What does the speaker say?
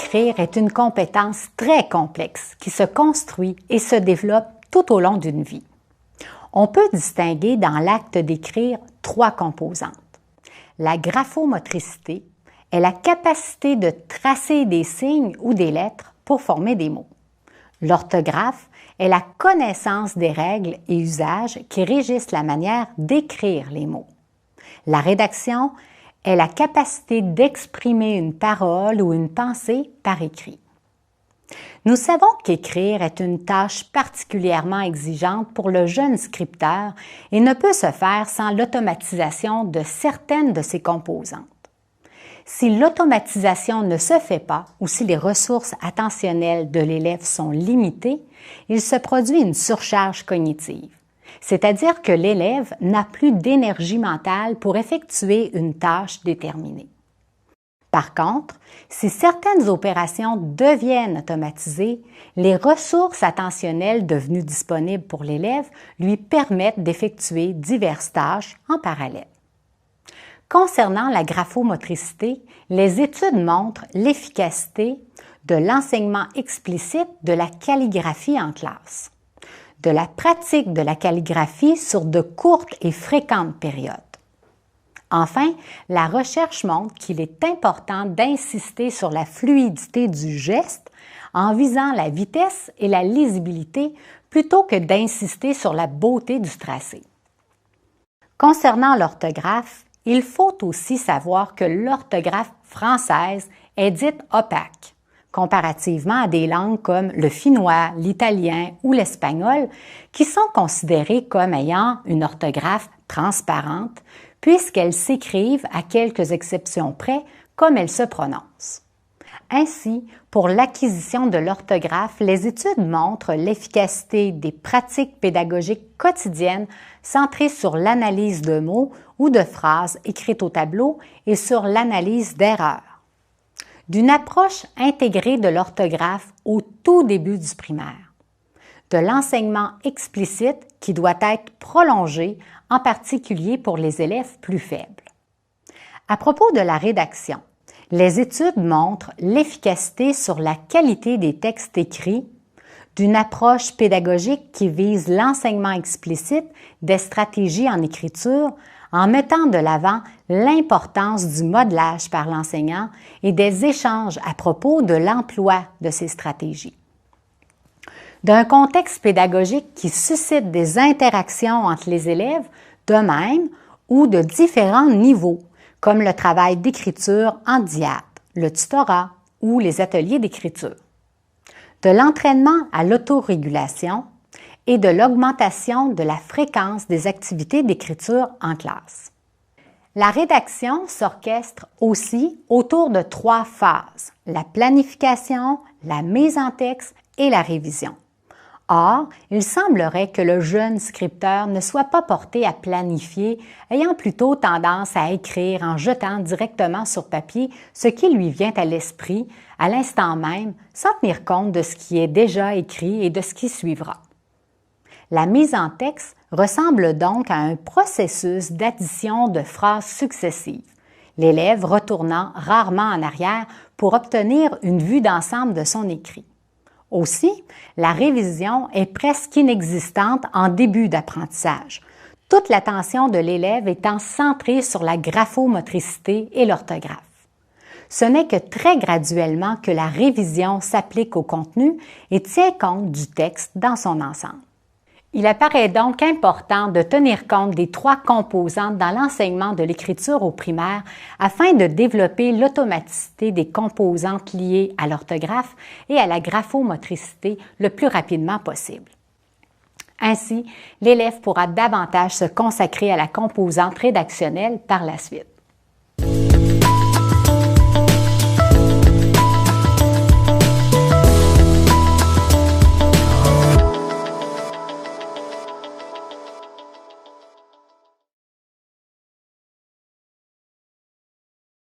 écrire est une compétence très complexe qui se construit et se développe tout au long d'une vie. On peut distinguer dans l'acte d'écrire 3 composantes. La graphomotricité est la capacité de tracer des signes ou des lettres pour former des mots. L'orthographe est la connaissance des règles et usages qui régissent la manière d'écrire les mots. La rédaction est la capacité d'exprimer une parole ou une pensée par écrit. Nous savons qu'écrire est une tâche particulièrement exigeante pour le jeune scripteur et ne peut se faire sans l'automatisation de certaines de ses composantes. Si l'automatisation ne se fait pas ou si les ressources attentionnelles de l'élève sont limitées, il se produit une surcharge cognitive, c'est-à-dire que l'élève n'a plus d'énergie mentale pour effectuer une tâche déterminée. Par contre, si certaines opérations deviennent automatisées, les ressources attentionnelles devenues disponibles pour l'élève lui permettent d'effectuer diverses tâches en parallèle. Concernant la graphomotricité, les études montrent l'efficacité de l'enseignement explicite de la calligraphie en classe, de la pratique de la calligraphie sur de courtes et fréquentes périodes. Enfin, la recherche montre qu'il est important d'insister sur la fluidité du geste en visant la vitesse et la lisibilité plutôt que d'insister sur la beauté du tracé. Concernant l'orthographe, il faut aussi savoir que l'orthographe française est dite opaque, comparativement à des langues comme le finnois, l'italien ou l'espagnol, qui sont considérées comme ayant une orthographe transparente, puisqu'elles s'écrivent, à quelques exceptions près, comme elles se prononcent. Ainsi, pour l'acquisition de l'orthographe, les études montrent l'efficacité des pratiques pédagogiques quotidiennes centrées sur l'analyse de mots ou de phrases écrites au tableau et sur l'analyse d'erreurs. D'une approche intégrée de l'orthographe au tout début du primaire. De l'enseignement explicite qui doit être prolongé, en particulier pour les élèves plus faibles. À propos de la rédaction, les études montrent l'efficacité sur la qualité des textes écrits, d'une approche pédagogique qui vise l'enseignement explicite des stratégies en écriture en mettant de l'avant l'importance du modelage par l'enseignant et des échanges à propos de l'emploi de ces stratégies. D'un contexte pédagogique qui suscite des interactions entre les élèves de même ou de différents niveaux, comme le travail d'écriture en diape, le tutorat ou les ateliers d'écriture. De l'entraînement à l'autorégulation et de l'augmentation de la fréquence des activités d'écriture en classe. La rédaction s'orchestre aussi autour de 3 phases, la planification, la mise en texte et la révision. Or, il semblerait que le jeune scripteur ne soit pas porté à planifier, ayant plutôt tendance à écrire en jetant directement sur papier ce qui lui vient à l'esprit à l'instant même, sans tenir compte de ce qui est déjà écrit et de ce qui suivra. La mise en texte ressemble donc à un processus d'addition de phrases successives, l'élève retournant rarement en arrière pour obtenir une vue d'ensemble de son écrit. Aussi, la révision est presque inexistante en début d'apprentissage, toute l'attention de l'élève étant centrée sur la graphomotricité et l'orthographe. Ce n'est que très graduellement que la révision s'applique au contenu et tient compte du texte dans son ensemble. Il apparaît donc important de tenir compte des 3 composantes dans l'enseignement de l'écriture au primaire afin de développer l'automaticité des composantes liées à l'orthographe et à la graphomotricité le plus rapidement possible. Ainsi, l'élève pourra davantage se consacrer à la composante rédactionnelle par la suite.